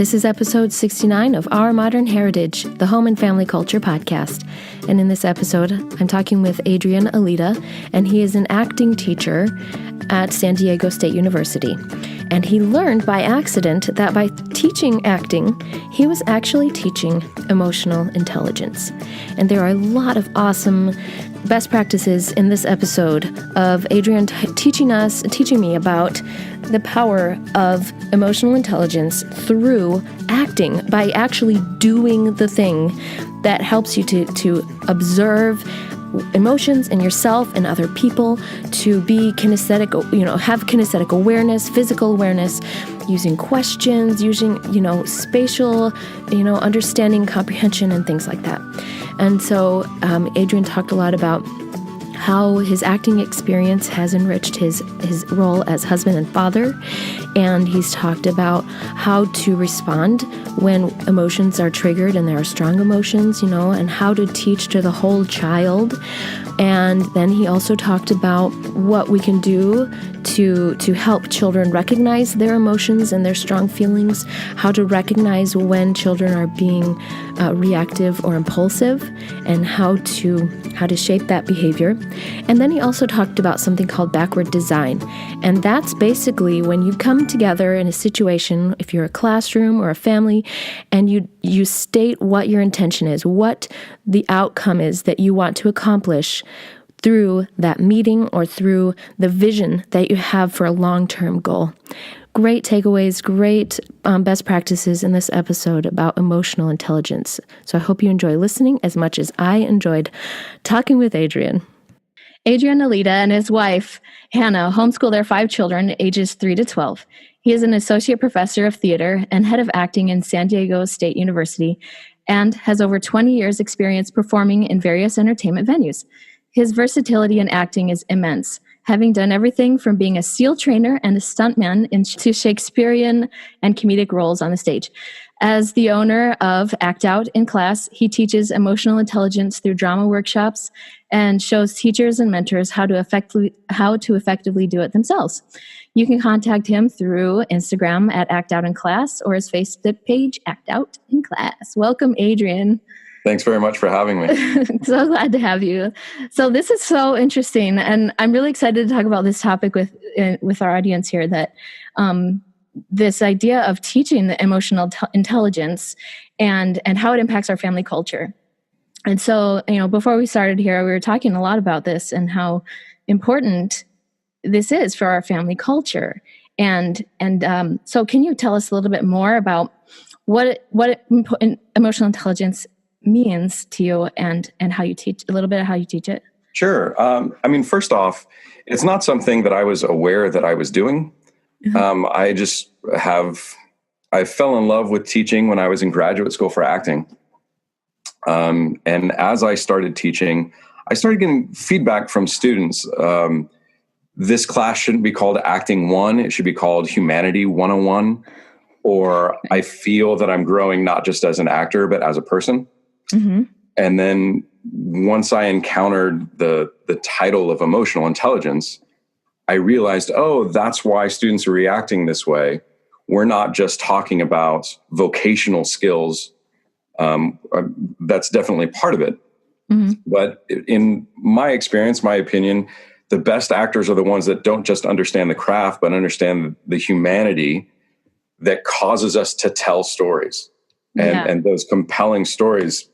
This is episode 69 of Our Modern Heritage, the Home and Family Culture podcast. And in this episode, I'm talking with Adrian Alita, and he is an acting teacher at San Diego State University. And he learned by accident that by teaching acting, he was actually teaching emotional intelligence. And there are a lot of awesome best practices in this episode of Adrian teaching me about the power of emotional intelligence through acting, by actually doing the thing that helps you to observe emotions in yourself and other people, to be kinesthetic, have kinesthetic awareness, physical awareness, using questions, using, spatial, understanding, comprehension, and things like that. And so Adrian talked a lot about how his acting experience has enriched his role as husband and father. And he's talked about how to respond when emotions are triggered and there are strong emotions, and how to teach to the whole child. And then he also talked about what we can do to help children recognize their emotions and their strong feelings, how to recognize when children are being reactive or impulsive, and how to shape that behavior. And then he also talked about something called backward design. And that's basically when you come together in a situation, if you're a classroom or a family, and you state what your intention is, what the outcome is that you want to accomplish through that meeting or through the vision that you have for a long-term goal. Great takeaways, great best practices in this episode about emotional intelligence. So I hope you enjoy listening as much as I enjoyed talking with Adrian. Adrian Alita and his wife, Hannah, homeschool their 5 children, ages 3 to 12. He is an associate professor of theater and head of acting in San Diego State University and has over 20 years' experience performing in various entertainment venues. His versatility in acting is immense, having done everything from being a SEAL trainer and a stuntman to Shakespearean and comedic roles on the stage. As the owner of Act Out in Class, he teaches emotional intelligence through drama workshops and shows teachers and mentors how to effectively do it themselves. You can contact him through Instagram at Act Out in Class or his Facebook page, Act Out in Class. Welcome, Adrian. Thanks very much for having me. So glad to have you. So this is so interesting, and I'm really excited to talk about this topic with our audience here, that this idea of teaching the emotional intelligence and how it impacts our family culture. And so, before we started here, we were talking a lot about this and how important this is for our family culture. And so can you tell us a little bit more about what emotional intelligence means to you and how you teach, a little bit of how you teach it? Sure. First off, it's not something that I was aware that I was doing. Mm-hmm. I fell in love with teaching when I was in graduate school for acting. And as I started teaching, I started getting feedback from students. This class shouldn't be called Acting 1. It should be called Humanity 101. Or I feel that I'm growing not just as an actor, but as a person. Mm-hmm. And then once I encountered the title of emotional intelligence, I realized, that's why students are reacting this way. We're not just talking about vocational skills. That's definitely part of it. Mm-hmm. But in my experience, my opinion, the best actors are the ones that don't just understand the craft, but understand the humanity that causes us to tell stories. And those compelling stories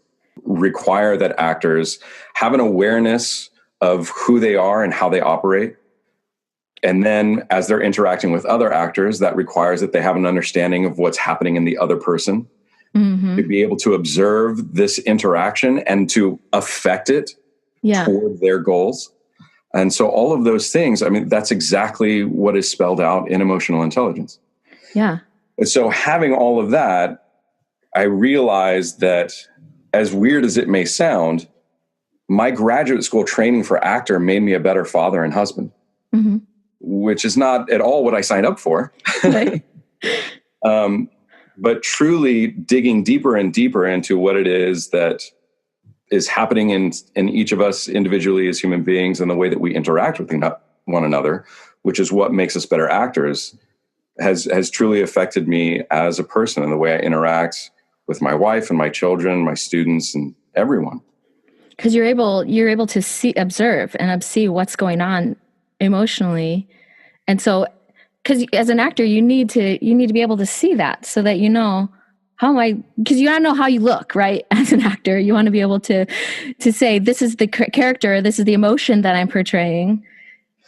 require that actors have an awareness of who they are and how they operate. And then as they're interacting with other actors, that requires that they have an understanding of what's happening in the other person, mm-hmm. to be able to observe this interaction and to affect it toward their goals. And so all of those things, that's exactly what is spelled out in emotional intelligence. Yeah. And so having all of that, I realized that, as weird as it may sound, my graduate school training for actor made me a better father and husband, mm-hmm. which is not at all what I signed up for. Right. But truly digging deeper and deeper into what it is that is happening in each of us individually as human beings and the way that we interact with one another, which is what makes us better actors. has truly affected me as a person and the way I interact with my wife and my children, my students, and everyone. Because you're able to observe and see what's going on emotionally. And so, because as an actor, you need to be able to see that so that you know because you gotta know how you look, right? As an actor, you want to be able to say, this is the character, this is the emotion that I'm portraying.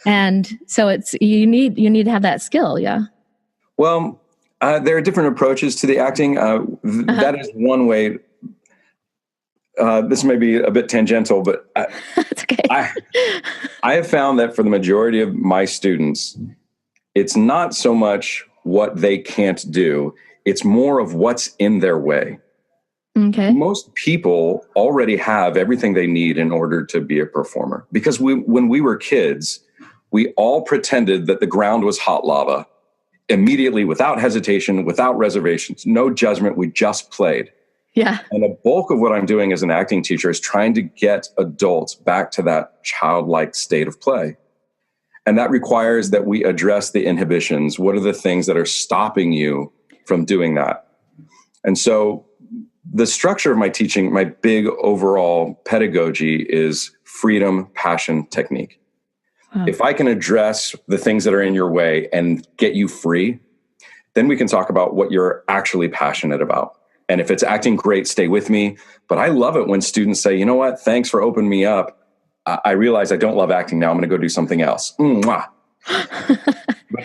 And so you need to have that skill. Yeah. Well, there are different approaches to the acting. That is one way. This may be a bit tangential, but That's okay. I have found that for the majority of my students, it's not so much what they can't do. It's more of what's in their way. Okay. Most people already have everything they need in order to be a performer. Because when we were kids, we all pretended that the ground was hot lava. Immediately, without hesitation, without reservations, no judgment, we just played. Yeah. And the bulk of what I'm doing as an acting teacher is trying to get adults back to that childlike state of play. And that requires that we address the inhibitions. What are the things that are stopping you from doing that? And so the structure of my teaching, my big overall pedagogy is freedom, passion, technique. Wow. If I can address the things that are in your way and get you free, then we can talk about what you're actually passionate about. And if it's acting, great, stay with me. But I love it when students say, you know what, thanks for opening me up. I realize I don't love acting now. I'm going to go do something else. But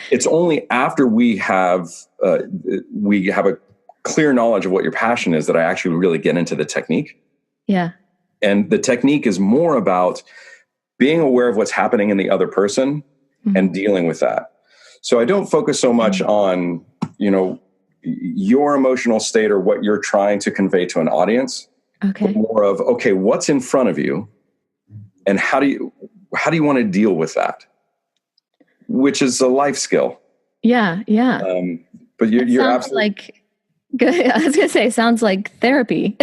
it's only after we have a clear knowledge of what your passion is that I actually really get into the technique. Yeah. And the technique is more about being aware of what's happening in the other person and dealing with that. So I don't focus so much on, your emotional state or what you're trying to convey to an audience. Okay. But more of, okay, what's in front of you and how do you want to deal with that? Which is a life skill. Yeah. Yeah. But you're absolutely good. I was going to say, sounds like therapy.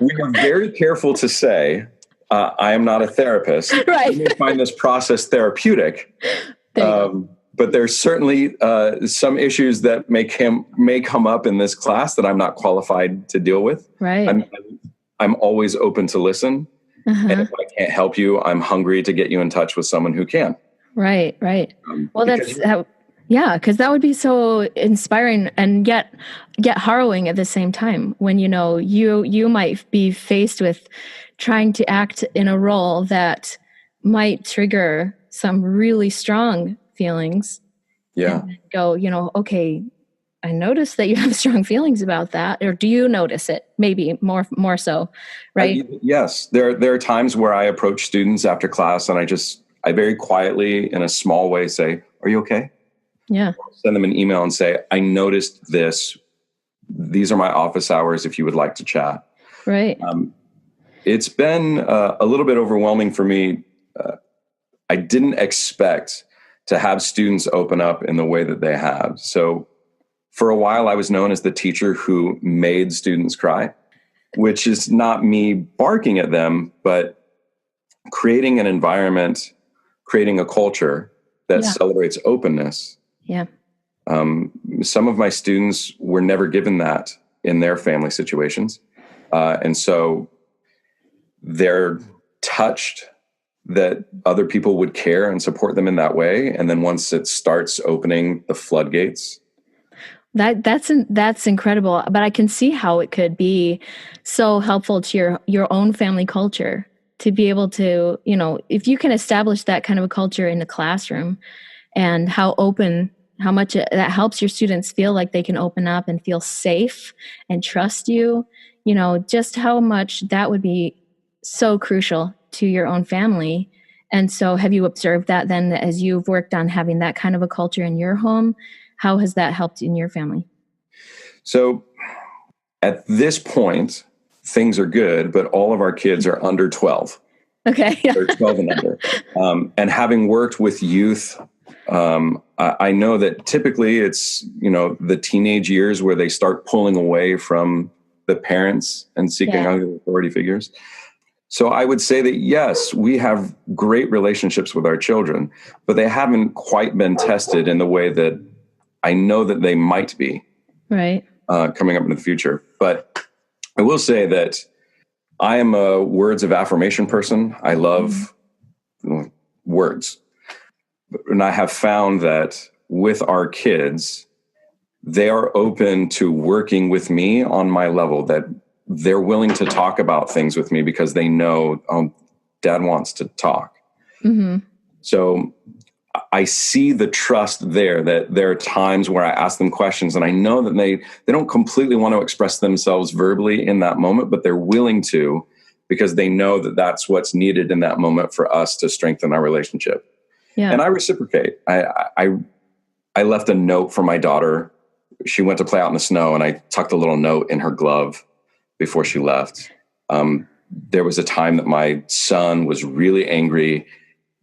We are very careful to say, I am not a therapist. Right. You may find this process therapeutic. But there's certainly some issues that may come up in this class that I'm not qualified to deal with. Right. I'm always open to listen. And if I can't help you, I'm hungry to get you in touch with someone who can. Right. Right. Well, because that would be so inspiring and yet harrowing at the same time when, you might be faced with trying to act in a role that might trigger some really strong feelings. Yeah. And go, okay, I noticed that you have strong feelings about that. Or do you notice it? Maybe more so, right? Yes. There are times where I approach students after class and I very quietly in a small way say, are you okay? Yeah. Send them an email and say, I noticed this. These are my office hours if you would like to chat. Right. It's been a little bit overwhelming for me. I didn't expect to have students open up in the way that they have. So for a while, I was known as the teacher who made students cry, which is not me barking at them, but creating an environment, creating a culture that celebrates openness. Yeah. Some of my students were never given that in their family situations. And so they're touched that other people would care and support them in that way. And then once it starts opening the floodgates. That's incredible. But I can see how it could be so helpful to your own family culture to be able to, if you can establish that kind of a culture in the classroom and how much that helps your students feel like they can open up and feel safe and trust you, just how much that would be so crucial to your own family. And so have you observed that then as you've worked on having that kind of a culture in your home? How has that helped in your family? So at this point, things are good, but all of our kids are under 12. Okay. They're 12 and under. And having worked with youth, I know that typically it's, the teenage years where they start pulling away from the parents and seeking out authority figures. So I would say that, yes, we have great relationships with our children, but they haven't quite been tested in the way that I know that they might be Right. coming up in the future. But I will say that I am a words of affirmation person. I love words. And I have found that with our kids, they are open to working with me on my level, that they're willing to talk about things with me because they know, Dad wants to talk. Mm-hmm. So I see the trust there, that there are times where I ask them questions and I know that they don't completely want to express themselves verbally in that moment, but they're willing to, because they know that that's what's needed in that moment for us to strengthen our relationship. Yeah. And I reciprocate. I left a note for my daughter. She went to play out in the snow, and I tucked a little note in her glove before she left. There was a time that my son was really angry,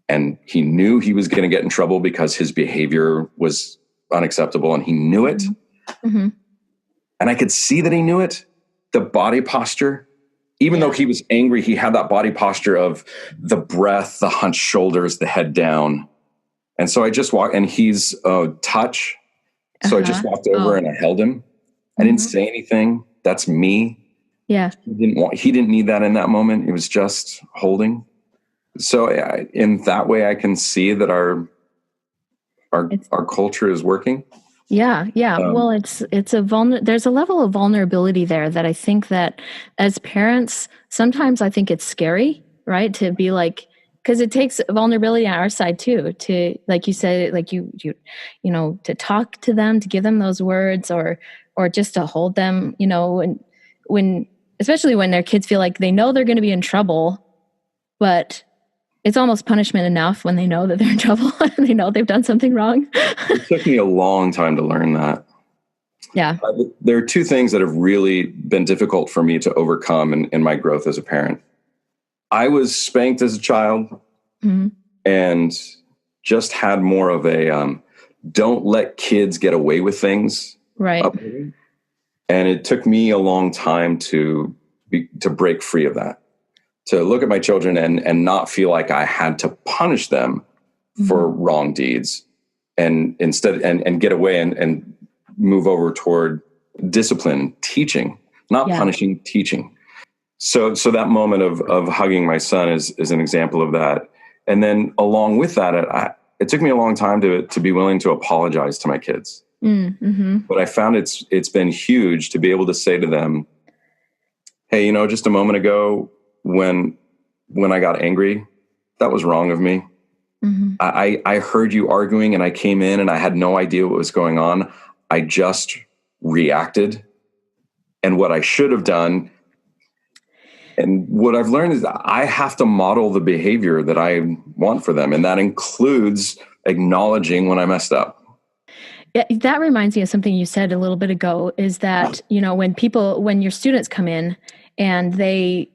and he knew he was going to get in trouble because his behavior was unacceptable, and he knew it. Mm-hmm. And I could see that he knew it. The body posture, even though he was angry, he had that body posture of the breath, the hunched shoulders, the head down. And so I just walked, and he's touch. So I just walked over and I held him. I didn't say anything. That's me. Yeah. He didn't need that in that moment. It was just holding. So in that way, I can see that our culture is working. Yeah. Yeah. Well, there's a level of vulnerability there that I think that as parents, sometimes I think it's scary, right? To be like, because it takes vulnerability on our side too, to, like you said, like you know, to talk to them, to give them those words, or just to hold them, you know, when especially when their kids feel like they know they're going to be in trouble, but it's almost punishment enough when they know that they're in trouble and they know they've done something wrong. It took me a long time to learn that. Yeah. There are two things that have really been difficult for me to overcome in my growth as a parent. I was spanked as a child and just had more of a don't let kids get away with things. Right. And it took me a long time to break free of that, to look at my children and not feel like I had to punish them for wrong deeds, and instead and get away and move over toward discipline, teaching, not punishing, teaching. So that moment of hugging my son is an example of that. And then along with that, it took me a long time to be willing to apologize to my kids. Mm-hmm. But I found it's been huge to be able to say to them, hey, you know, just a moment ago when I got angry, that was wrong of me. Mm-hmm. I heard you arguing and I came in and I had no idea what was going on. I just reacted. And what I should have done, and what I've learned, is I have to model the behavior that I want for them. And that includes acknowledging when I messed up. Yeah, that reminds me of something you said a little bit ago, is that, you know, when your students come in and they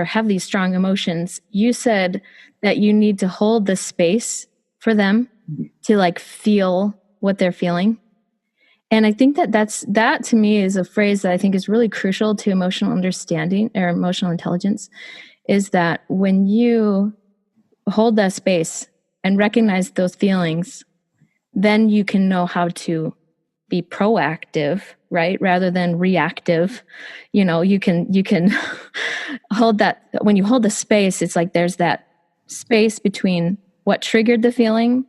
have these strong emotions, you said that you need to hold the space for them to like feel what they're feeling. And I think that to me is a phrase that I think is really crucial to emotional understanding or emotional intelligence, is that when you hold that space and recognize those feelings, then you can know how to be proactive, right? Rather than reactive. You know, you can hold that. When you hold the space, it's like there's that space between what triggered the feeling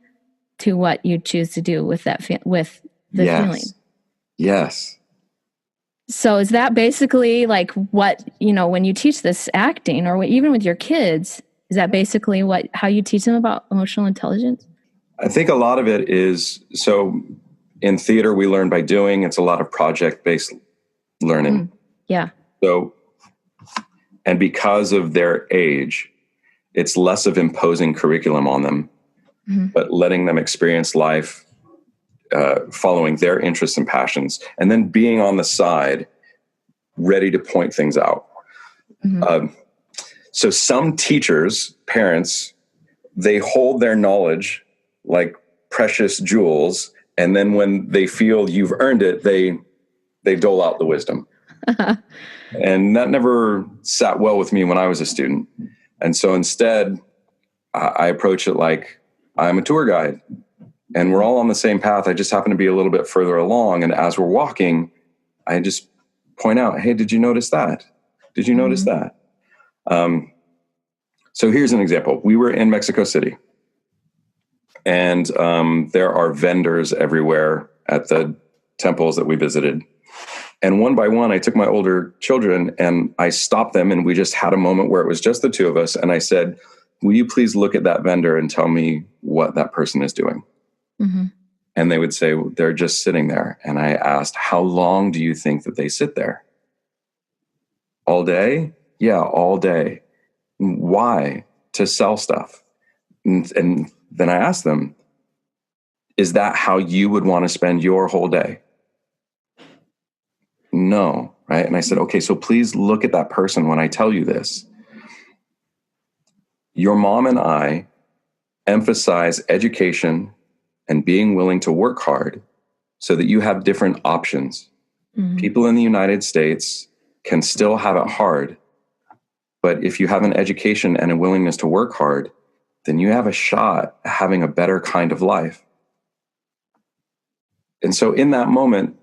to what you choose to do with that with the feeling. Yes. So is that basically like what, you know, when you teach this acting, or even with your kids, is that basically how you teach them about emotional intelligence? I think a lot of it is, so in theater, we learn by doing. It's a lot of project-based learning. Yeah. So, and because of their age, it's less of imposing curriculum on them, but letting them experience life, following their interests and passions, and then being on the side, ready to point things out. So some teachers, parents, they hold their knowledge like precious jewels, and then when they feel you've earned it, they dole out the wisdom. And that never sat well with me when I was a student. And so instead, I approach it like I'm a tour guide. and we're all on the same path. I just happen to be a little bit further along. And as we're walking, I just point out, hey, did you notice that? Did you notice that? So here's an example. We were in Mexico City, and there are vendors everywhere at the temples that we visited. And one by one, I took my older children and I stopped them, and we just had a moment where it was just the two of us. And I said, will you please look at that vendor and tell me what that person is doing? Mm-hmm. And they would say, they're just sitting there. And I asked, how long do you think that they sit there? All day? Yeah, all day. Why? To sell stuff. And then I asked them, is that how you would want to spend your whole day? No, right? And I said, okay, so please look at that person when I tell you this. Your mom and I emphasize education and being willing to work hard so that you have different options. Mm-hmm. People in the United States can still have it hard, but if you have an education and a willingness to work hard, then you have a shot at having a better kind of life. And so in that moment,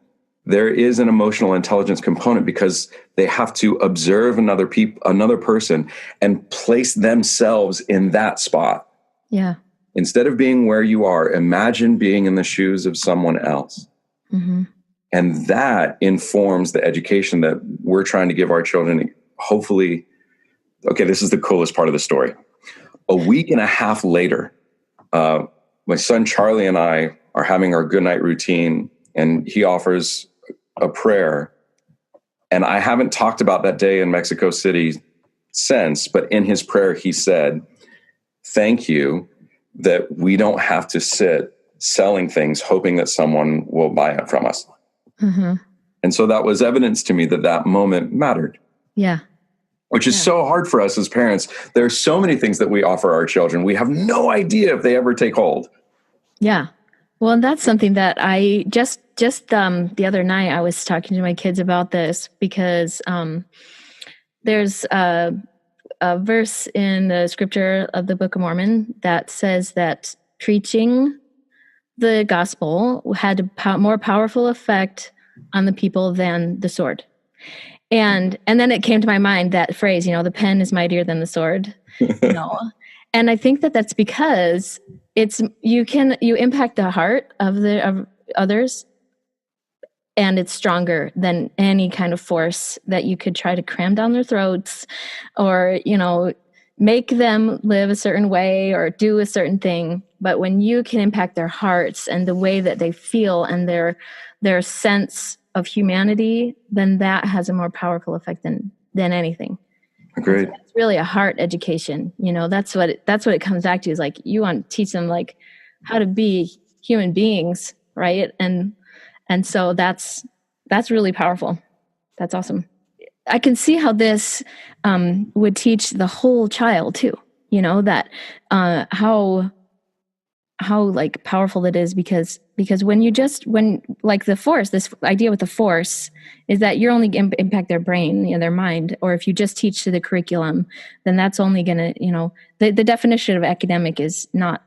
there is an emotional intelligence component because they have to observe another person and place themselves in that spot. Yeah. Instead of being where you are, imagine being in the shoes of someone else. Mm-hmm. And that informs the education that we're trying to give our children. Hopefully, okay, this is the coolest part of the story. A week and a half later, my son Charlie and I are having our goodnight routine, and he offers a prayer. And I haven't talked about that day in Mexico City since, but in his prayer, he said, thank you that we don't have to sit selling things hoping that someone will buy it from us. Mm-hmm. And so that was evidence to me that that moment mattered. Yeah. Which is so hard for us as parents. There are so many things that we offer our children. We have no idea if they ever take hold. Yeah. Well, and that's something that I just the other night I was talking to my kids about this because there's a verse in the scripture of the Book of Mormon that says that preaching the gospel had a more powerful effect on the people than the sword. And then it came to my mind, that phrase, the pen is mightier than the sword, And I think that that's because you impact the heart of others, and it's stronger than any kind of force that you could try to cram down their throats or, make them live a certain way or do a certain thing. But when you can impact their hearts and the way that they feel and their sense of humanity, then that has a more powerful effect than anything. Agreed. It's really a heart education. That's what it comes back to, is like, you want to teach them like how to be human beings. Right. And so that's really powerful. That's awesome. I can see how this would teach the whole child too, that how like powerful it is because when like the force, this idea with the force is that you're only going to impact their brain, their mind, or if you just teach to the curriculum, then that's only going to, the definition of academic is not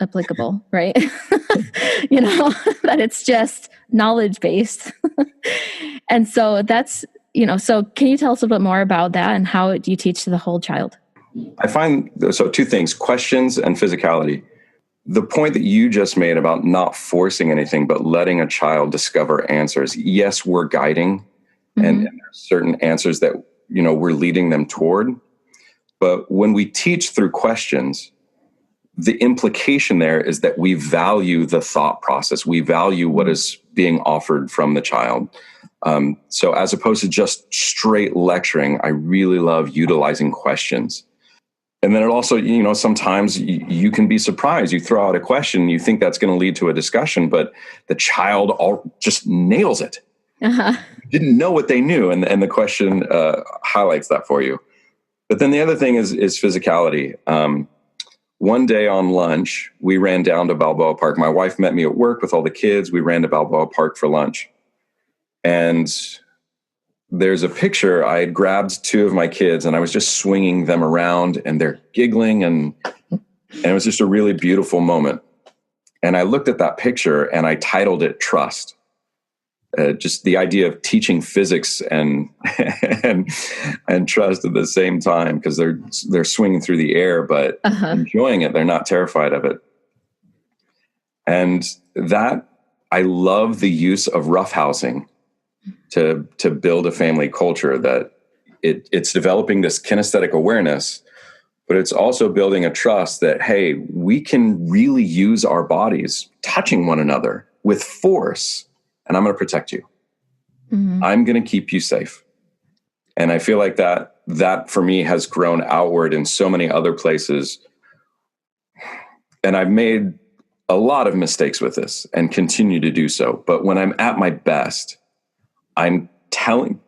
applicable, right? That it's just knowledge based. And so that's, so can you tell us a little bit more about that and how do you teach to the whole child? I find, so two things, questions and physicality. The point that you just made about not forcing anything, but letting a child discover answers. Yes, we're guiding and there's certain answers that, we're leading them toward. But when we teach through questions, the implication there is that we value the thought process. We value what is being offered from the child. So as opposed to just straight lecturing, I really love utilizing questions. And then it also, sometimes you can be surprised. You throw out a question, you think that's going to lead to a discussion, but the child just nails it. Uh-huh. Didn't know what they knew. And the question highlights that for you. But then the other thing is physicality. One day on lunch, we ran down to Balboa Park. My wife met me at work with all the kids. We ran to Balboa Park for lunch. And there's a picture. I had grabbed two of my kids and I was just swinging them around and they're giggling. And it was just a really beautiful moment. And I looked at that picture and I titled it Trust. Just the idea of teaching physics and and trust at the same time, because they're swinging through the air, but enjoying it. They're not terrified of it. And that, I love the use of roughhousing to build a family culture, that it's developing this kinesthetic awareness, but it's also building a trust that, hey, we can really use our bodies touching one another with force, and I'm going to protect you. Mm-hmm. I'm going to keep you safe. And I feel like that for me has grown outward in so many other places. And I've made a lot of mistakes with this and continue to do so. But when I'm at my best, I'm telling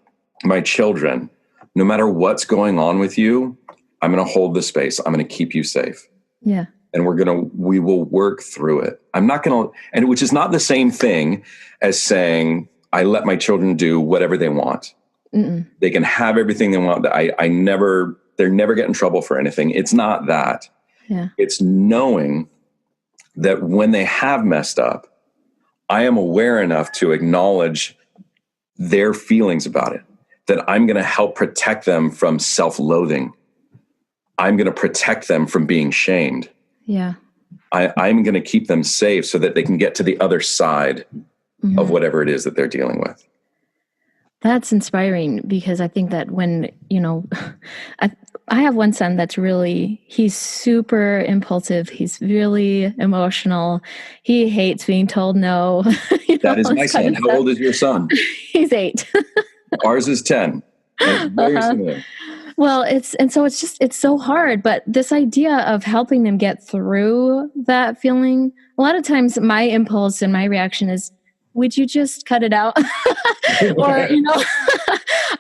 my children, no matter what's going on with you, I'm going to hold the space. I'm going to keep you safe. Yeah. And we will work through it. I'm not going to, and which is not the same thing as saying, I let my children do whatever they want. Mm-mm. They can have everything they want. They're never get in trouble for anything. It's not that. Yeah. It's knowing that when they have messed up, I am aware enough to acknowledge their feelings about it, that I'm going to help protect them from self-loathing. I'm going to protect them from being shamed. Yeah. I'm going to keep them safe so that they can get to the other side of whatever it is that they're dealing with. That's inspiring, because I think that when, I have one son that's he's super impulsive. He's really emotional. He hates being told no. That is my son. How old is your son? He's 8. Ours is 10. It's very similar. Well, it's so hard, but this idea of helping them get through that feeling, a lot of times my impulse and my reaction is, would you just cut it out? Or,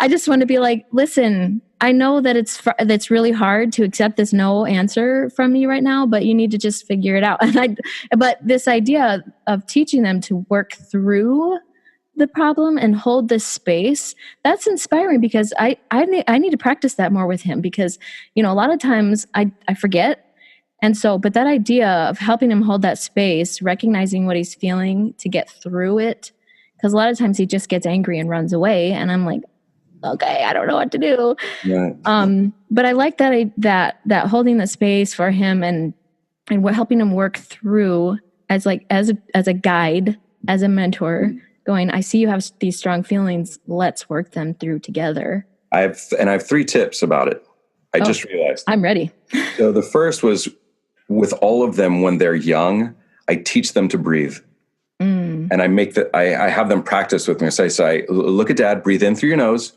I just want to be like, listen, I know that that's really hard to accept this no answer from me right now, but you need to just figure it out. But this idea of teaching them to work through the problem and hold this space, that's inspiring, because I need to practice that more with him, because, a lot of times I forget. And so, but that idea of helping him hold that space, recognizing what he's feeling to get through it, because a lot of times he just gets angry and runs away, and I'm like, okay, I don't know what to do. Right. But I like that holding the space for him and helping him work through as a guide, as a mentor, going, I see you have these strong feelings. Let's work them through together. I have 3 tips about it. I just realized. I'm ready. So the first was, with all of them when they're young, I teach them to breathe. And I have them practice with me. So I say, look at dad, breathe in through your nose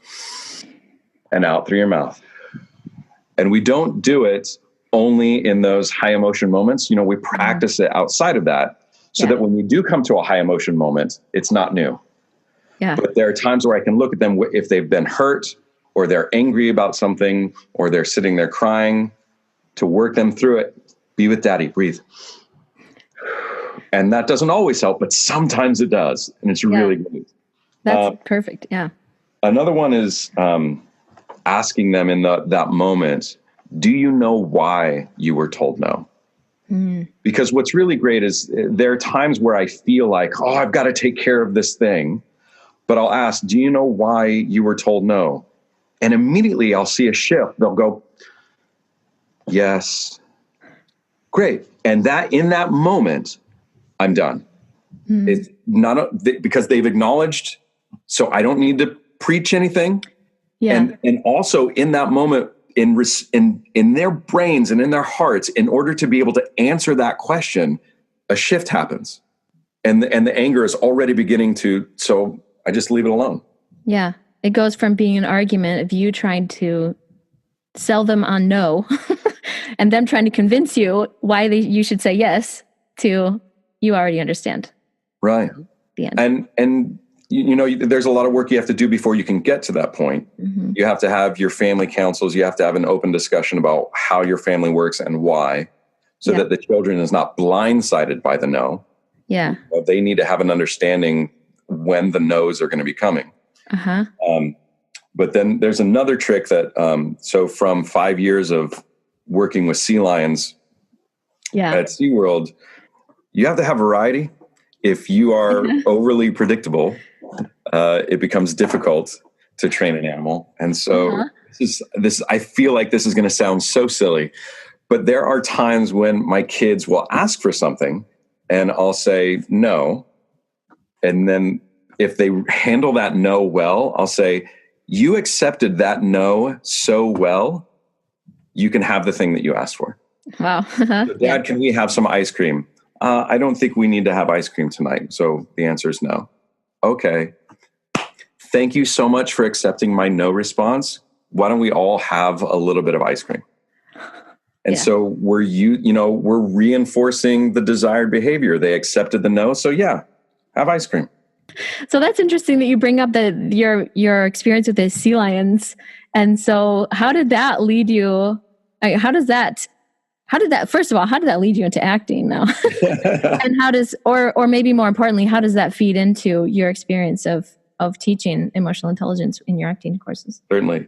and out through your mouth. And we don't do it only in those high emotion moments. We practice it outside of that, so that when we do come to a high emotion moment, it's not new. Yeah. But there are times where I can look at them, if they've been hurt or they're angry about something or they're sitting there crying, to work them through it. Be with daddy, breathe. And that doesn't always help, but sometimes it does. And it's really good. That's perfect. Yeah. Another one is asking them in that moment, do you know why you were told no? Because what's really great is there are times where I feel like, I've got to take care of this thing. But I'll ask, do you know why you were told no? And immediately I'll see a shift. They'll go, yes. Great. And in that moment, I'm done. It's not because they've acknowledged, so I don't need to preach anything. Yeah. And also in that moment, in their brains and in their hearts, in order to be able to answer that question, a shift happens. And the anger is already beginning so I just leave it alone. Yeah. It goes from being an argument of you trying to sell them on no and them trying to convince you why you should say yes, to you already understand. Right. The end. And there's a lot of work you have to do before you can get to that point. Mm-hmm. You have to have your family councils. You have to have an open discussion about how your family works and why, so that the children is not blindsided by the no. Yeah. They need to have an understanding when the no's are going to be coming. Uh-huh. But then there's another trick that, so from 5 years of working with sea lions at SeaWorld, you have to have variety. If you are overly predictable, it becomes difficult to train an animal. And so this I feel like this is going to sound so silly, but there are times when my kids will ask for something and I'll say no. And then if they handle that no well, I'll say, you accepted that no so well, you can have the thing that you asked for. Wow. So, Dad, can we have some ice cream? I don't think we need to have ice cream tonight. So the answer is no. Okay. Thank you so much for accepting my no response. Why don't we all have a little bit of ice cream? And so we're reinforcing the desired behavior. They accepted the no. So yeah, have ice cream. So that's interesting that you bring up your experience with the sea lions. And so how did that lead you? First of all, how did that lead you into acting now? And how does, or maybe more importantly, how does that feed into your experience of teaching emotional intelligence in your acting courses? Certainly.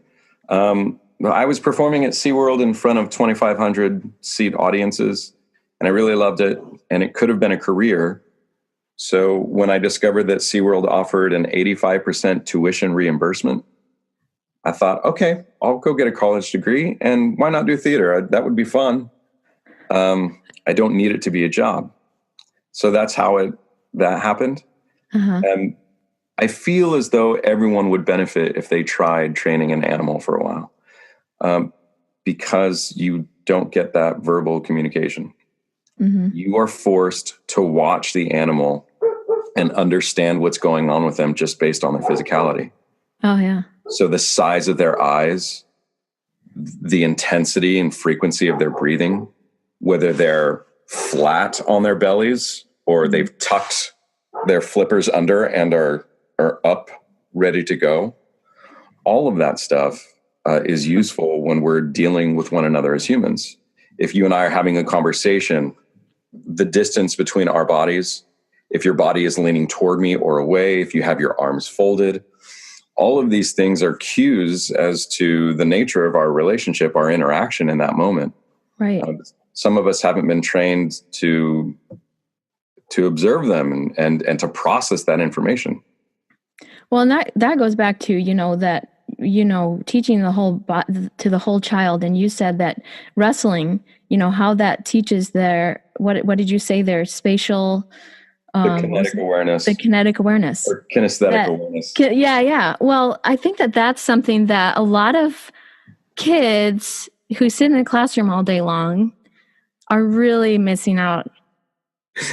I was performing at SeaWorld in front of 2,500 seat audiences, and I really loved it, and it could have been a career. So when I discovered that SeaWorld offered an 85% tuition reimbursement, I thought, okay, I'll go get a college degree, and why not do theater? That would be fun. I don't need it to be a job. So that's how that happened. And I feel as though everyone would benefit if they tried training an animal for a while, because you don't get that verbal communication. You are forced to watch the animal and understand what's going on with them just based on their physicality. Oh, yeah. So the size of their eyes, the intensity and frequency of their breathing, whether they're flat on their bellies or they've tucked their flippers under and are up, ready to go. All of that stuff is useful when we're dealing with one another as humans. If you and I are having a conversation, the distance between our bodies, if your body is leaning toward me or away, if you have your arms folded, all of these things are cues as to the nature of our relationship, our interaction in that moment. Right. Some of us haven't been trained to observe them and to process that information. Well, and that goes back to, teaching to the whole child. And you said that wrestling, how that teaches what did you say, their spatial, the kinetic awareness. The kinetic awareness. Or kinesthetic awareness. Yeah. Well, I think that's something that a lot of kids who sit in a classroom all day long are really missing out.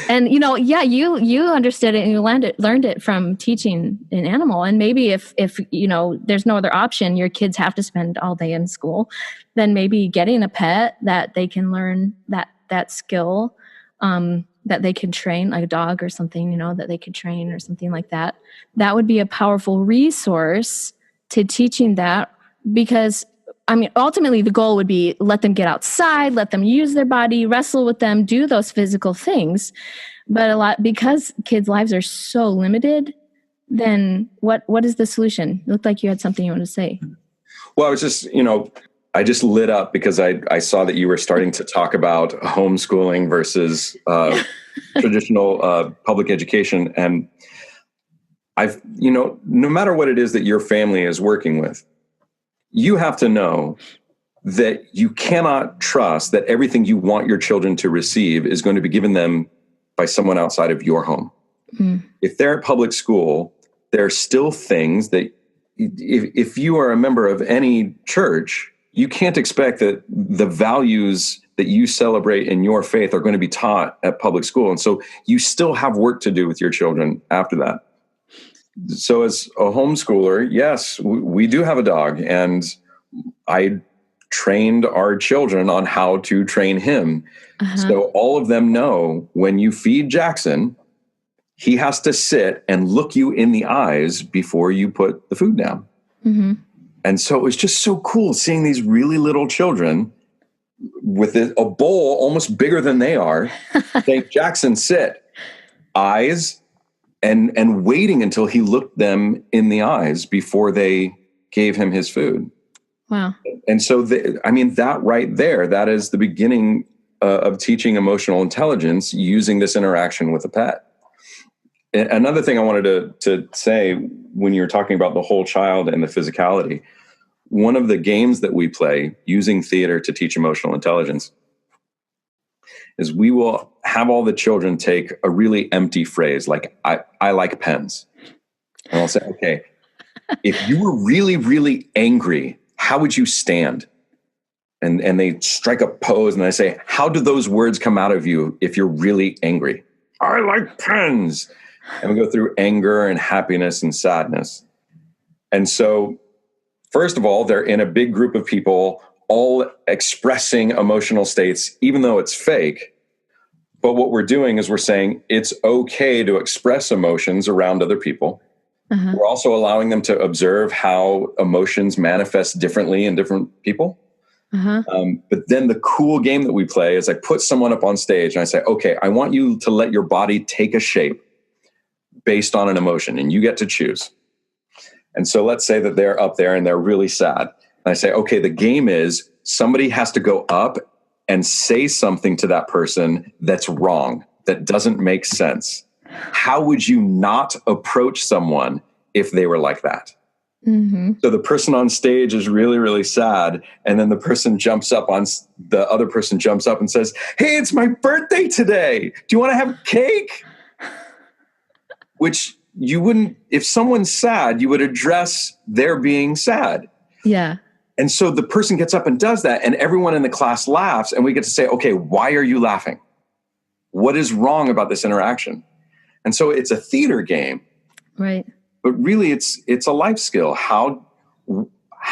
And, you understood it and you learned it from teaching an animal. And maybe if there's no other option, your kids have to spend all day in school, then maybe getting a pet that they can learn that skill, that they could train, like a dog or something, that they could train or something like that. That would be a powerful resource to teaching that, because ultimately the goal would be let them get outside, let them use their body, wrestle with them, do those physical things. But because kids' lives are so limited, then what is the solution? It looked like you had something you wanted to say. Well, I was just, I just lit up because I saw that you were starting to talk about homeschooling versus traditional public education. And no matter what it is that your family is working with, you have to know that you cannot trust that everything you want your children to receive is going to be given them by someone outside of your home. If they're at public school, there are still things that if you are a member of any church, you can't expect that the values that you celebrate in your faith are going to be taught at public school. And so you still have work to do with your children after that. So as a homeschooler, yes, we do have a dog, and I trained our children on how to train him. So all of them know when you feed Jackson, he has to sit and look you in the eyes before you put the food down. And so it was just so cool seeing these really little children with a bowl almost bigger than they are, saying, Jackson, sit, eyes, and waiting until he looked them in the eyes before they gave him his food. Wow. And so, that right there, that is the beginning of teaching emotional intelligence using this interaction with a pet. Another thing I wanted to say when you're talking about the whole child and the physicality, one of the games that we play using theater to teach emotional intelligence is we will have all the children take a really empty phrase like, I like pens. And I'll say, okay, if you were really, really angry, how would you stand? And they strike a pose and I say, how do those words come out of you if you're really angry? I like pens. And we go through anger and happiness and sadness. And so, first of all, they're in a big group of people all expressing emotional states, even though it's fake. But what we're doing is we're saying it's okay to express emotions around other people. Uh-huh. We're also allowing them to observe how emotions manifest differently in different people. Uh-huh. But then the cool game that we play is I put someone up on stage and I say, okay, I want you to let your body take a shape based on an emotion, and you get to choose. And so let's say that they're up there and they're really sad. And I say, okay, the game is somebody has to go up and say something to that person that's wrong, that doesn't make sense. How would you not approach someone if they were like that? Mm-hmm. So the person on stage is really, really sad. And then the other person jumps up and says, hey, it's my birthday today. Do you want to have cake? Which you wouldn't, if someone's sad, you would address their being sad. Yeah. And so the person gets up and does that, and everyone in the class laughs, and we get to say, okay, why are you laughing? What is wrong about this interaction? And so it's a theater game. Right. But really it's a life skill. How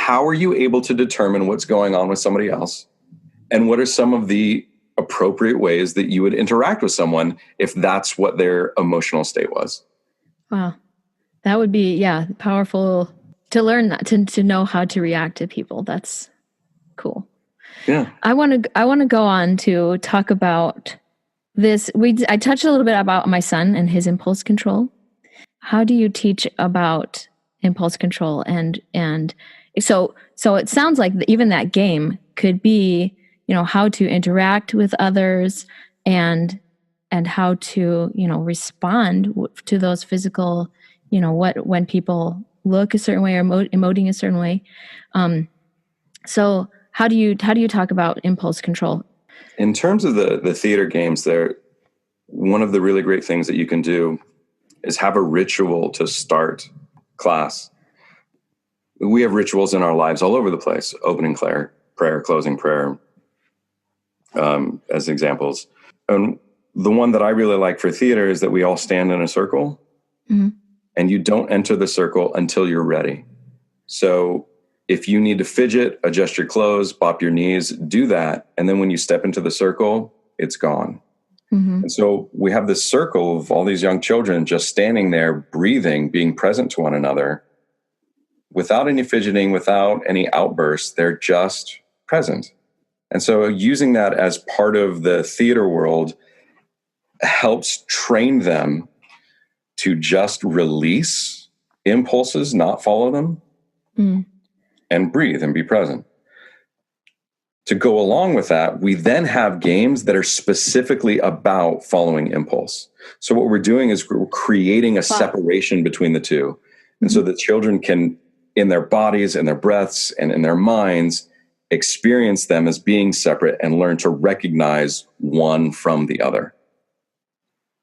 are you able to determine what's going on with somebody else? And what are some of the appropriate ways that you would interact with someone if that's what their emotional state was? Wow. That would be, powerful to learn that, to know how to react to people. That's cool. Yeah. I want to go on to talk about this. I touched a little bit about my son and his impulse control. How do you teach about impulse control? And so it sounds like even that game could be, how to interact with others and how to, respond to those physical, when people look a certain way or emoting a certain way. So how do you talk about impulse control? In terms of the theater games, one of the really great things that you can do is have a ritual to start class. We have rituals in our lives all over the place: opening prayer, closing prayer, as examples. And the one that I really like for theater is that we all stand in a circle, mm-hmm. and you don't enter the circle until you're ready. So if you need to fidget, adjust your clothes, bop your knees, do that. And then when you step into the circle, it's gone. Mm-hmm. And so we have this circle of all these young children just standing there, breathing, being present to one another without any fidgeting, without any outbursts. They're just present. And so using that as part of the theater world helps train them to just release impulses, not follow them, and breathe and be present. To go along with that, we then have games that are specifically about following impulse. So what we're doing is we're creating a separation between the two. And so the children can, in their bodies and their breaths and in their minds, experience them as being separate and learn to recognize one from the other.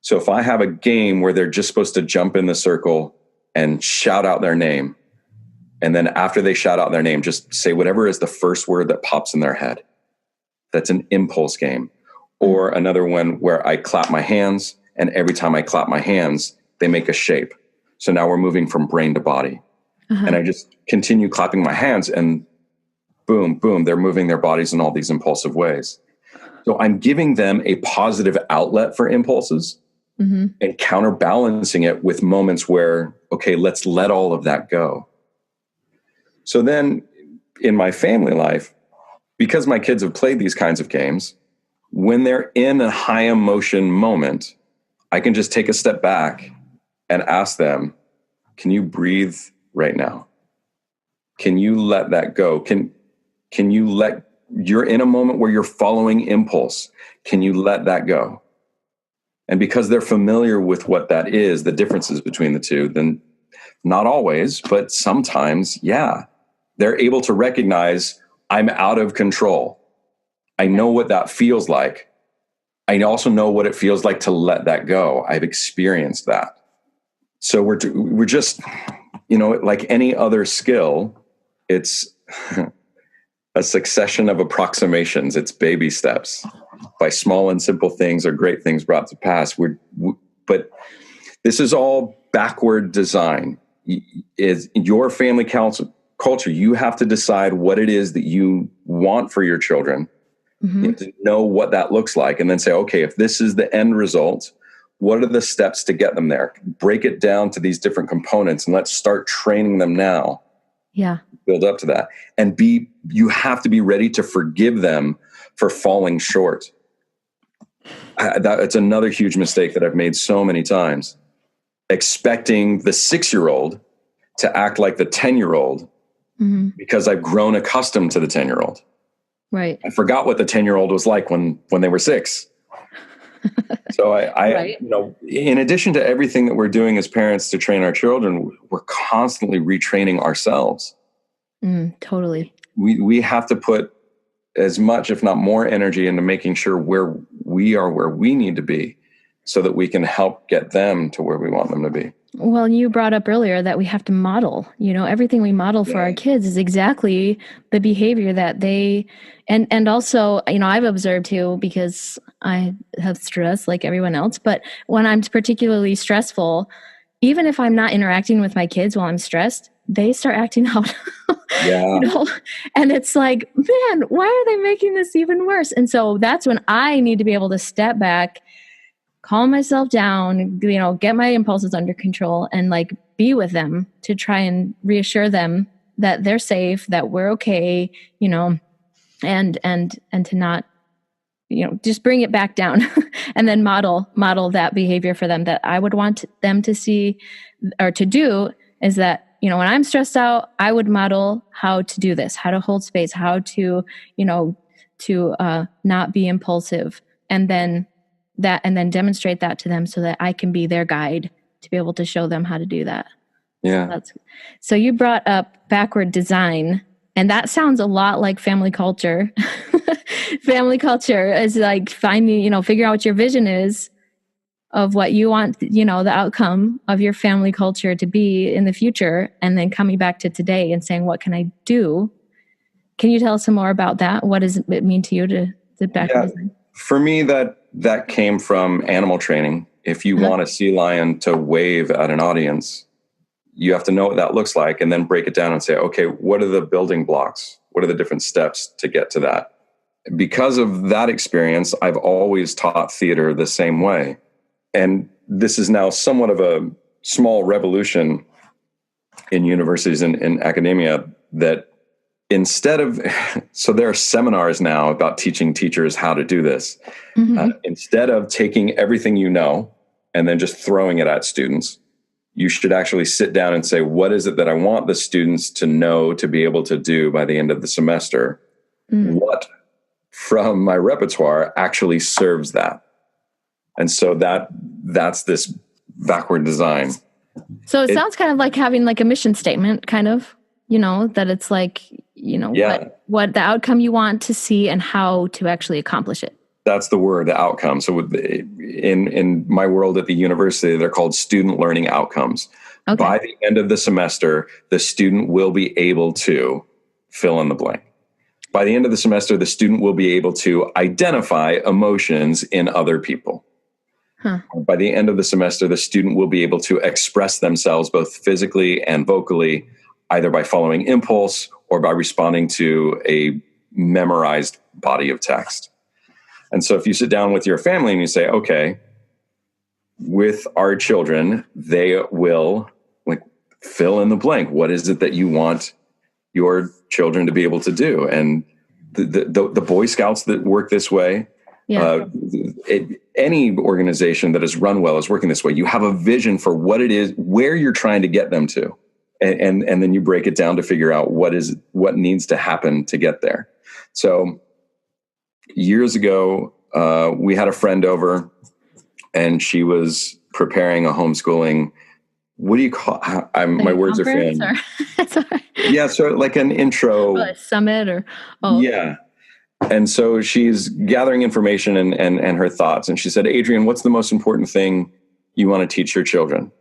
So if I have a game where they're just supposed to jump in the circle and shout out their name, and then after they shout out their name, just say whatever is the first word that pops in their head. That's an impulse game. Or another one where I clap my hands, and every time I clap my hands, they make a shape. So now we're moving from brain to body. Uh-huh. And I just continue clapping my hands, and boom, boom, they're moving their bodies in all these impulsive ways. So I'm giving them a positive outlet for impulses, mm-hmm. and counterbalancing it with moments where, okay, let's let all of that go. So then in my family life, because my kids have played these kinds of games, when they're in a high emotion moment, I can just take a step back and ask them, can you breathe right now? Can you let that go? Can you let you're in a moment where you're following impulse. Can you let that go? And because they're familiar with what that is, the differences between the two, then not always, but sometimes, yeah, they're able to recognize I'm out of control. I know what that feels like. I also know what it feels like to let that go. I've experienced that. So we're just, like any other skill, it's a succession of approximations. It's baby steps by small and simple things or great things brought to pass. But this is all backward design. Is your family culture, you have to decide what it is that you want for your children. Mm-hmm. You have to know what that looks like and then say, okay, if this is the end result, what are the steps to get them there? Break it down to these different components and let's start training them now. Yeah. Build up to that. And you have to be ready to forgive them for falling short. It's another huge mistake that I've made so many times. Expecting the 6-year-old to act like the 10-year-old mm-hmm. because I've grown accustomed to the 10-year-old. Right. I forgot what the 10-year-old was like when they were 6. So I right. In addition to everything that we're doing as parents to train our children, we're constantly retraining ourselves. Totally. We have to put as much, if not more, energy into making sure where we need to be so that we can help get them to where we want them to be. Well, you brought up earlier that we have to model, everything we model for our kids is exactly the behavior that they, and also, I've observed too, because I have stress like everyone else, but when I'm particularly stressful, even if I'm not interacting with my kids while I'm stressed, they start acting out, and it's like, man, why are they making this even worse? And so that's when I need to be able to step back, calm myself down, get my impulses under control and be with them to try and reassure them that they're safe, that we're okay, and to not, just bring it back down and then model that behavior for them that I would want them to see or to do is that, when I'm stressed out, I would model how to do this, how to hold space, how to, not be impulsive and then demonstrate that to them so that I can be their guide to be able to show them how to do that. Yeah. So you brought up backward design, and that sounds a lot like family culture. Family culture is like finding, figure out what your vision is of what you want, the outcome of your family culture to be in the future, and then coming back to today and saying, what can I do? Can you tell us some more about that? What does it mean to you to backward design? For me, that came from animal training. If you want a sea lion to wave at an audience, you have to know what that looks like and then break it down and say, okay, what are the building blocks? What are the different steps to get to that? Because of that experience, I've always taught theater the same way. And this is now somewhat of a small revolution in universities and in academia that instead of, so there are seminars now about teaching teachers how to do this. Mm-hmm. Instead of taking everything and then just throwing it at students, you should actually sit down and say, what is it that I want the students to know to be able to do by the end of the semester? What from my repertoire actually serves that? And so that's this backward design. So it sounds kind of like having like a mission statement, kind of, that it's like, what the outcome you want to see and how to actually accomplish it. That's the word, the outcome. So in my world at the university, they're called student learning outcomes. Okay. By the end of the semester, the student will be able to fill in the blank. By the end of the semester, the student will be able to identify emotions in other people. By the end of the semester, the student will be able to express themselves both physically and vocally, either by following impulse or by responding to a memorized body of text. And so if you sit down with your family and you say, okay, with our children, they will fill in the blank. What is it that you want your children to be able to do? And the Boy Scouts that work this way, any organization that is run well is working this way. You have a vision for what it is, where you're trying to get them to. And then you break it down to figure out what needs to happen to get there. So years ago, we had a friend over, and she was preparing a homeschooling. What do you call? My words are failing. Yeah, so like an intro, a summit, or yeah. And so she's gathering information and her thoughts. And she said, Adrian, what's the most important thing you want to teach your children?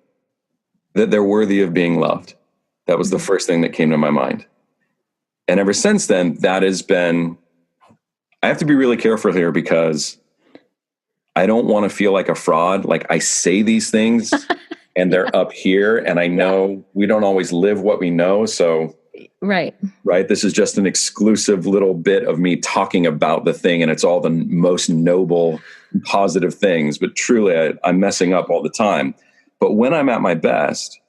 That they're worthy of being loved. That was the first thing that came to my mind. And ever since then, that has been, I have to be really careful here because I don't want to feel like a fraud. Like I say these things and they're up here, and I know we don't always live what we know. So right. This is just an exclusive little bit of me talking about the thing, and it's all the most noble, positive things. But truly, I'm messing up all the time. But when I'm at my best,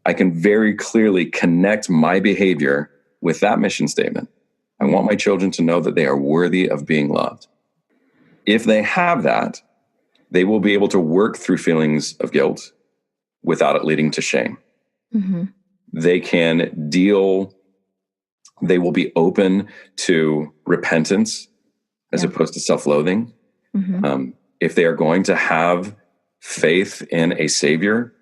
I can very clearly connect my behavior with that mission statement. I want my children to know that they are worthy of being loved. If they have that, they will be able to work through feelings of guilt without it leading to shame. Mm-hmm. They can deal, they will be open to repentance as opposed to self-loathing. Mm-hmm. If they are going to have faith in a Savior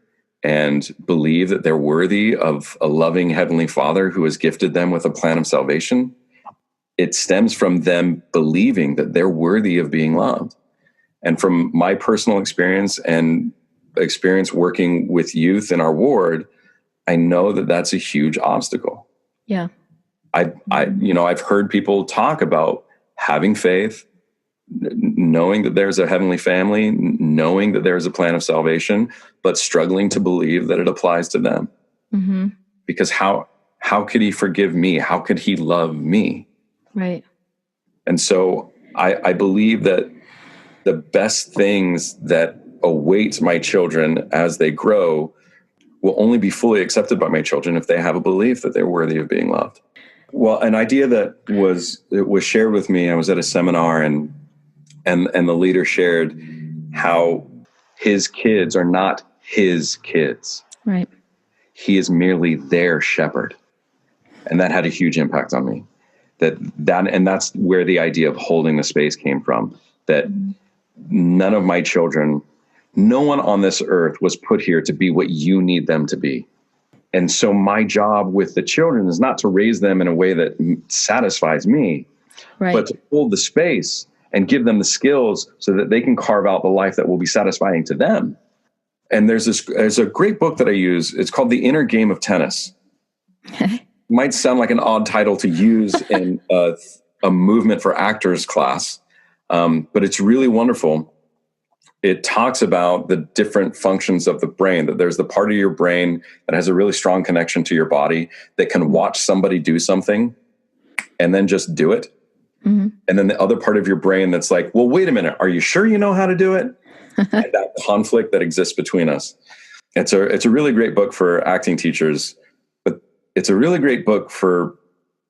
and believe that they're worthy of a loving Heavenly Father who has gifted them with a plan of salvation, it stems from them believing that they're worthy of being loved. And from my personal experience and experience working with youth in our ward, I know that that's a huge obstacle. Yeah. I've heard people talk about having faith, knowing that there's a heavenly family, knowing that there's a plan of salvation, but struggling to believe that it applies to them. Mm-hmm. Because how could he forgive me? How could he love me? Right. And so I believe that the best things that await my children as they grow will only be fully accepted by my children if they have a belief that they're worthy of being loved. Well, an idea that was shared with me, I was at a seminar and the leader shared how his kids are not his kids. Right. He is merely their shepherd. And that had a huge impact on me. And that's where the idea of holding the space came from. That none of my children, no one on this earth was put here to be what you need them to be. And so my job with the children is not to raise them in a way that satisfies me, but to hold the space and give them the skills so that they can carve out the life that will be satisfying to them. And there's a great book that I use. It's called The Inner Game of Tennis. Might sound like an odd title to use in a movement for actors class, but it's really wonderful. It talks about the different functions of the brain, that there's the part of your brain that has a really strong connection to your body that can watch somebody do something and then just do it. Mm-hmm. And then the other part of your brain that's like, well, wait a minute, are you sure you know how to do it? And that conflict that exists between us. It's a really great book for acting teachers, but it's a really great book for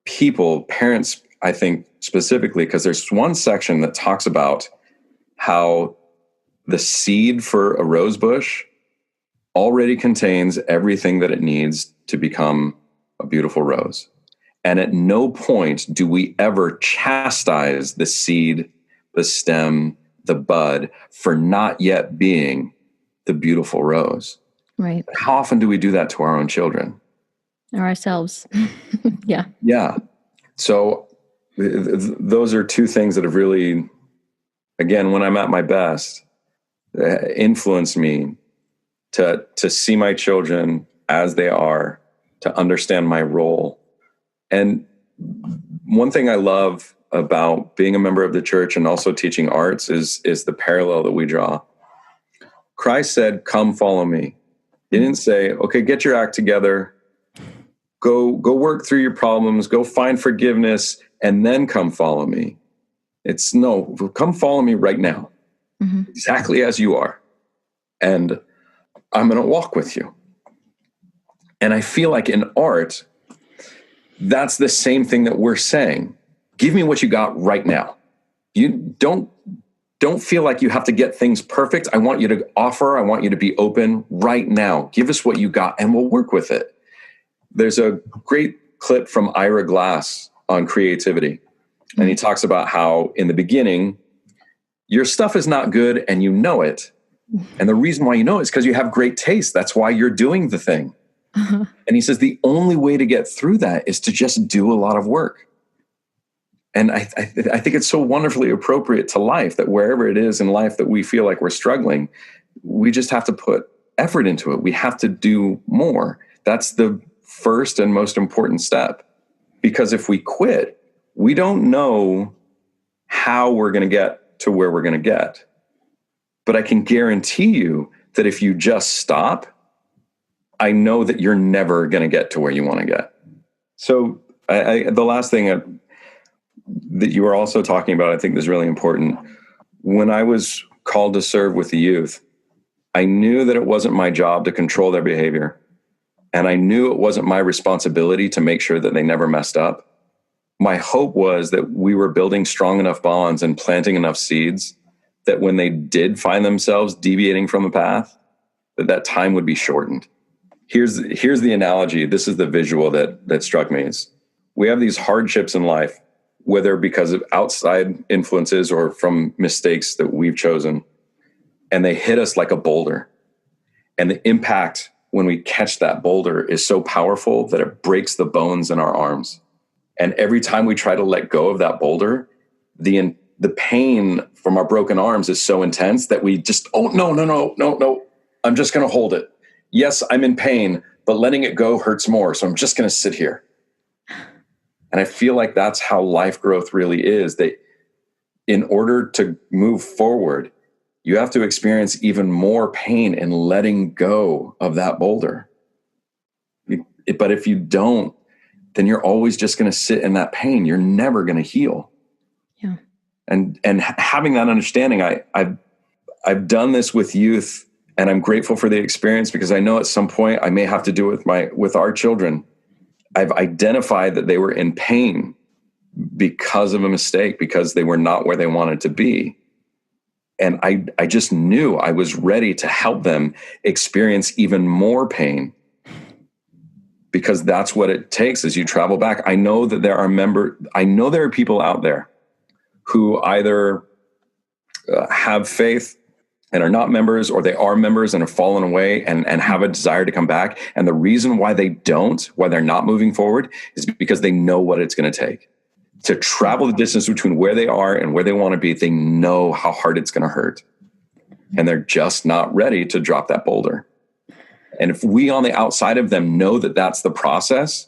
people, parents, I think specifically, because there's one section that talks about how the seed for a rose bush already contains everything that it needs to become a beautiful rose. And at no point do we ever chastise the seed, the stem, the bud for not yet being the beautiful rose. Right. How often do we do that to our own children? Or ourselves. Yeah. Yeah. So those are two things that have really, again, when I'm at my best, influenced me to see my children as they are, to understand my role. And one thing I love about being a member of the church and also teaching arts is the parallel that we draw. Christ said, "Come follow me." He didn't say, "Okay, get your act together. Go work through your problems, go find forgiveness, and then come follow me." It's no, come follow me right now. Mm-hmm. Exactly as you are. And I'm going to walk with you. And I feel like in art, that's the same thing that we're saying. Give me what you got right now. You don't feel like you have to get things perfect. I want you to offer. I want you to be open right now. Give us what you got and we'll work with it. There's a great clip from Ira Glass on creativity. And he talks about how in the beginning, your stuff is not good and you know it. And the reason why you know it is because you have great taste. That's why you're doing the thing. And he says the only way to get through that is to just do a lot of work. And I think it's so wonderfully appropriate to life that wherever it is in life that we feel like we're struggling, we just have to put effort into it. We have to do more. That's the first and most important step. Because if we quit, we don't know how we're going to get to where we're going to get. But I can guarantee you that if you just stop, I know that you're never going to get to where you want to get. So the last thing that you were also talking about, I think is really important. When I was called to serve with the youth, I knew that it wasn't my job to control their behavior. And I knew it wasn't my responsibility to make sure that they never messed up. My hope was that we were building strong enough bonds and planting enough seeds that when they did find themselves deviating from the path, that time would be shortened. Here's the analogy. This is the visual that struck me. Is we have these hardships in life, whether because of outside influences or from mistakes that we've chosen, and they hit us like a boulder. And the impact when we catch that boulder is so powerful that it breaks the bones in our arms. And every time we try to let go of that boulder, the pain from our broken arms is so intense that we just, no, I'm just going to hold it. Yes, I'm in pain, but letting it go hurts more. So I'm just going to sit here. And I feel like that's how life growth really is. That in order to move forward, you have to experience even more pain in letting go of that boulder. But if you don't, then you're always just going to sit in that pain. You're never going to heal. Yeah. And having that understanding, I've done this with youth, and I'm grateful for the experience because I know at some point I may have to do it with our children. I've identified that they were in pain because of a mistake, because they were not where they wanted to be. And I just knew I was ready to help them experience even more pain, because that's what it takes as you travel back. I know that there are people out there who either have faith and are not members, or they are members and have fallen away and have a desire to come back. And the reason why why they're not moving forward is because they know what it's going to take to travel the distance between where they are and where they want to be. They know how hard it's going to hurt, and they're just not ready to drop that boulder. And if we on the outside of them know that that's the process,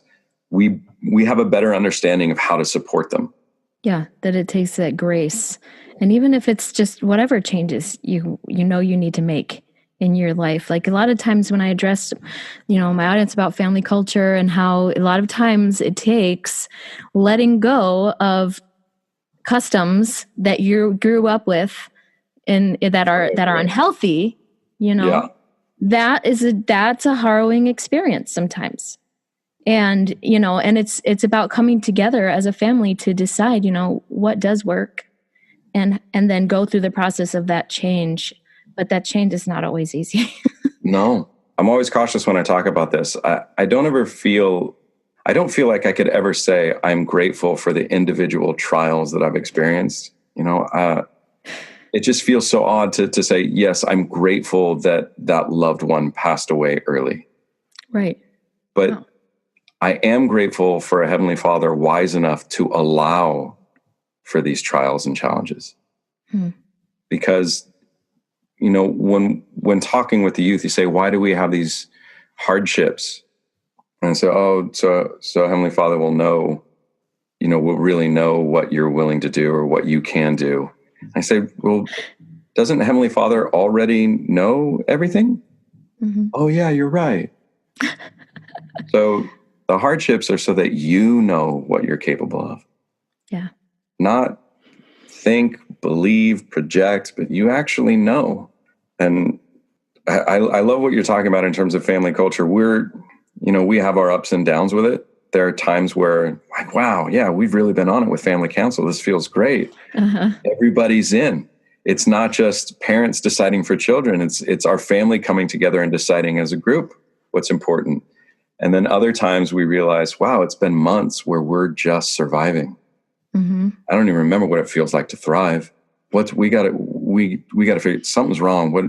we have a better understanding of how to support them. Yeah, that it takes that grace. And even if it's just whatever changes you know you need to make in your life. Like a lot of times when I address, my audience about family culture and how a lot of times it takes letting go of customs that you grew up with and that are unhealthy, Yeah. that's a harrowing experience sometimes. And, and it's about coming together as a family to decide, what does work and then go through the process of that change. But that change is not always easy. No, I'm always cautious when I talk about this. I don't feel like I could ever say I'm grateful for the individual trials that I've experienced. It just feels so odd to say, yes, I'm grateful that loved one passed away early. Right. But wow. I am grateful for a Heavenly Father wise enough to allow for these trials and challenges. Because, when talking with the youth, you say, why do we have these hardships? And I say, so Heavenly Father will know, will really know what you're willing to do or what you can do. I say, well, doesn't Heavenly Father already know everything? Mm-hmm. Oh yeah, you're right. So the hardships are so that you know what you're capable of. Yeah. Not think, believe, project, but you actually know. And I love what you're talking about in terms of family culture. We have our ups and downs with it. There are times where, like, wow, yeah, we've really been on it with family council. This feels great. Uh-huh. Everybody's in. It's not just parents deciding for children. It's our family coming together and deciding as a group what's important. And then other times we realize, wow, it's been months where we're just surviving. I don't even remember what it feels like to thrive. We got to figure something's wrong. What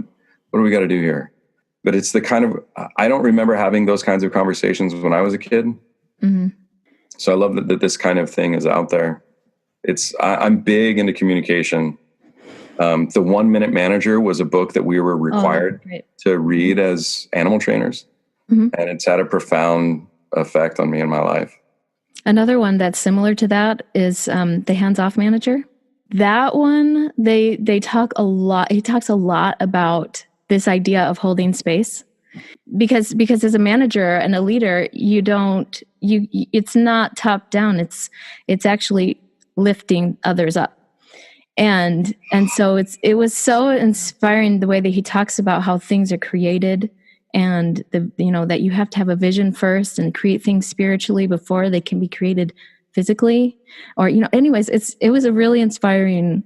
do we got to do here? But it's the kind of, I don't remember having those kinds of conversations when I was a kid. So I love that this kind of thing is out there. I'm big into communication. The 1 Minute Manager was a book that we were required to read as animal trainers. And it's had a profound effect on me in my life. Another one that's similar to that is the Hands-Off Manager. That one, they talk a lot. He talks a lot about this idea of holding space, because as a manager and a leader, it's not top down. It's actually lifting others up. And so it was so inspiring the way that he talks about how things are created, and that you have to have a vision first and create things spiritually before they can be created physically. Or anyways, it was a really inspiring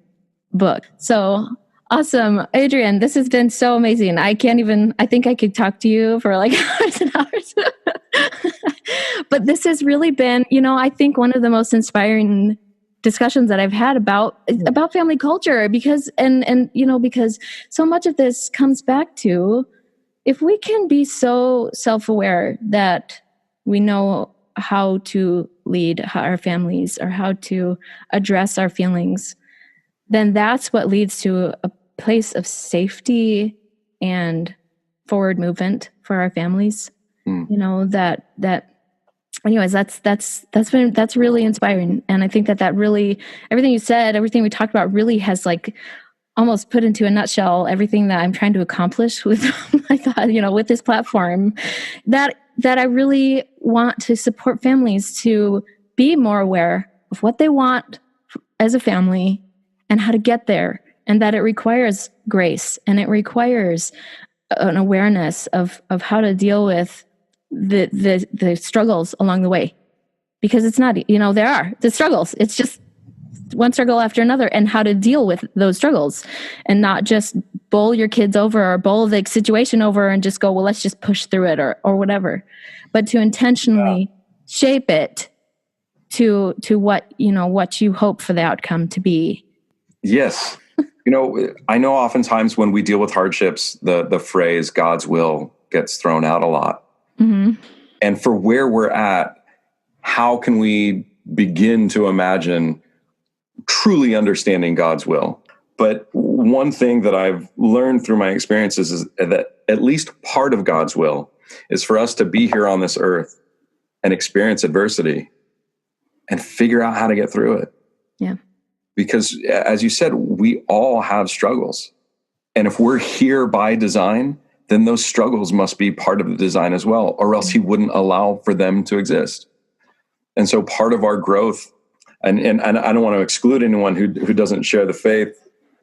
book. So awesome, Adrian, this has been so amazing. I think I could talk to you for like hours and hours. But this has really been, I think one of the most inspiring discussions that I've had about family culture, because because so much of this comes back to, if we can be so self-aware that we know how to lead our families or how to address our feelings, then that's what leads to a place of safety and forward movement for our families. Anyways, that's really inspiring. And I think that really, everything you said, everything we talked about really has like almost put into a nutshell everything that I'm trying to accomplish with my thought, with this platform, that I really want to support families to be more aware of what they want as a family and how to get there, and that it requires grace and it requires an awareness of how to deal with the struggles along the way, because it's not, there are the struggles. It's just one struggle after another, and how to deal with those struggles, and not just bowl your kids over or bowl the situation over and just go, well, let's just push through it or whatever, but to intentionally shape it to what you hope for the outcome to be. Yes. I know oftentimes when we deal with hardships, the phrase God's will gets thrown out a lot. And for where we're at, how can we begin to imagine truly understanding God's will? But one thing that I've learned through my experiences is that at least part of God's will is for us to be here on this earth and experience adversity and figure out how to get through it. Yeah. Because as you said, we all have struggles. And if we're here by design, then those struggles must be part of the design as well, or else he wouldn't allow for them to exist. And so part of our growth, and I don't want to exclude anyone who doesn't share the faith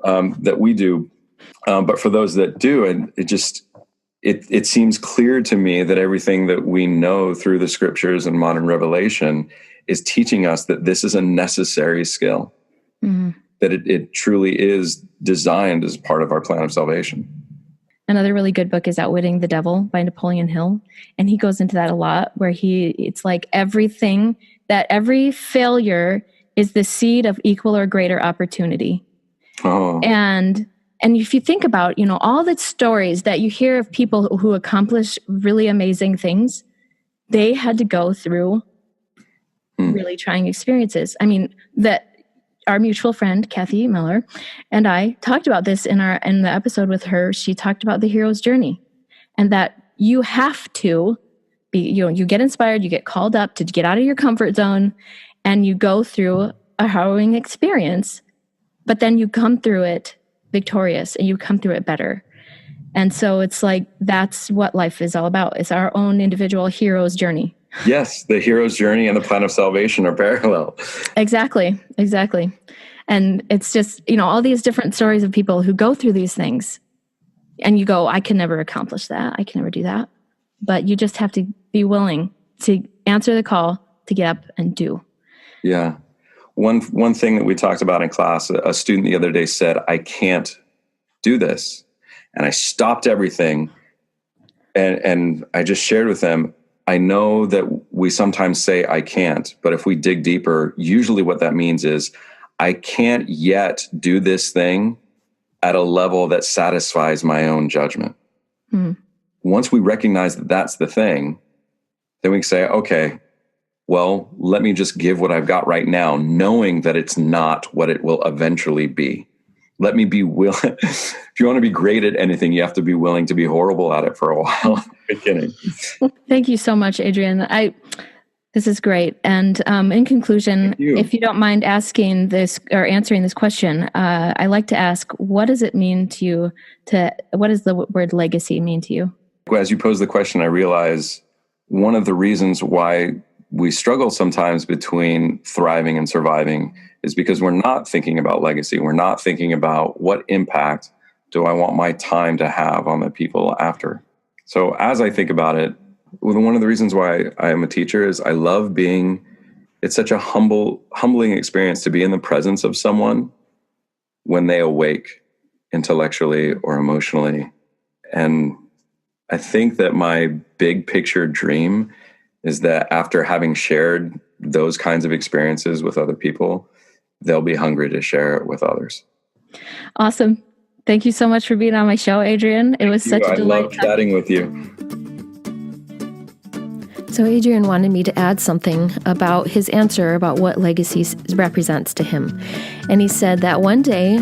that we do, but for those that do, and it seems clear to me that everything that we know through the scriptures and modern revelation is teaching us that this is a necessary skill, that it truly is designed as part of our plan of salvation. Another really good book is Outwitting the Devil by Napoleon Hill. And he goes into that a lot, where it's like every failure is the seed of equal or greater opportunity. Oh. And if you think about, all the stories that you hear of people who accomplish really amazing things, they had to go through really trying experiences. I mean, our mutual friend, Kathy Miller, and I talked about this in the episode with her. She talked about the hero's journey, and that you have to be, you get inspired, you get called up to get out of your comfort zone, and you go through a harrowing experience, but then you come through it victorious and you come through it better. And so it's like, that's what life is all about. It's our own individual hero's journey. Yes, the hero's journey and the plan of salvation are parallel. Exactly. And it's just, all these different stories of people who go through these things, and you go, I can never accomplish that. I can never do that. But you just have to be willing to answer the call to get up and do. Yeah. One thing that we talked about in class, a student the other day said, I can't do this. And I stopped everything. And I just shared with them, I know that we sometimes say, I can't. But if we dig deeper, usually what that means is, I can't yet do this thing at a level that satisfies my own judgment. Once we recognize that that's the thing, then we can say, okay, well, let me just give what I've got right now, knowing that it's not what it will eventually be. Let me be willing. If you want to be great at anything, you have to be willing to be horrible at it for a while at the beginning. Thank you so much, Adrian. This is great. And in conclusion, if you don't mind asking this or answering this question, I like to ask, what does it mean to you what does the word legacy mean to you? As you pose the question, I realize one of the reasons why we struggle sometimes between thriving and surviving is because we're not thinking about legacy. We're not thinking about what impact do I want my time to have on the people after. So as I think about it, one of the reasons why I am a teacher is I love it's such a humbling experience to be in the presence of someone when they awake intellectually or emotionally. And I think that my big picture dream is that after having shared those kinds of experiences with other people, they'll be hungry to share it with others. Awesome. Thank you so much for being on my show, Adrian. It was such a delight. I love chatting with you. So Adrian wanted me to add something about his answer about what legacy represents to him. And he said that one day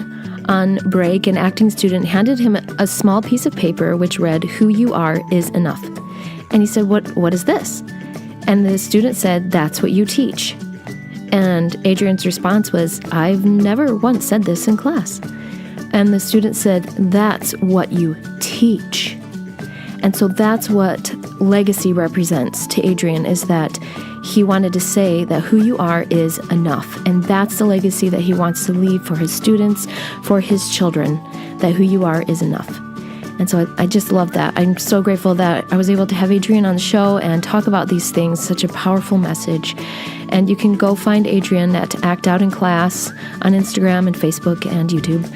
on break, an acting student handed him a small piece of paper which read, "Who you are is enough." And he said, What is this? And the student said, "That's what you teach." And Adrian's response was, "I've never once said this in class." And the student said, "That's what you teach." And so that's what legacy represents to Adrian, is that he wanted to say that who you are is enough. And that's the legacy that he wants to leave for his students, for his children, that who you are is enough. And so I just love that. I'm so grateful that I was able to have Adrian on the show and talk about these things, such a powerful message. And you can go find Adrian at Act Out in Class on Instagram and Facebook and YouTube,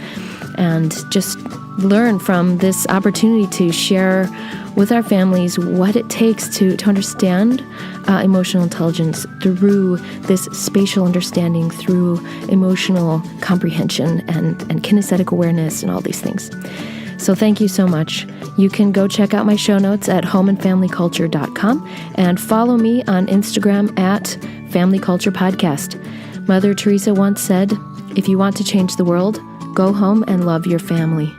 and just learn from this opportunity to share with our families what it takes to understand emotional intelligence through this spatial understanding, through emotional comprehension and kinesthetic awareness and all these things. So thank you so much. You can go check out my show notes at homeandfamilyculture.com and follow me on Instagram at Family Culture Podcast. Mother Teresa once said, "If you want to change the world, go home and love your family."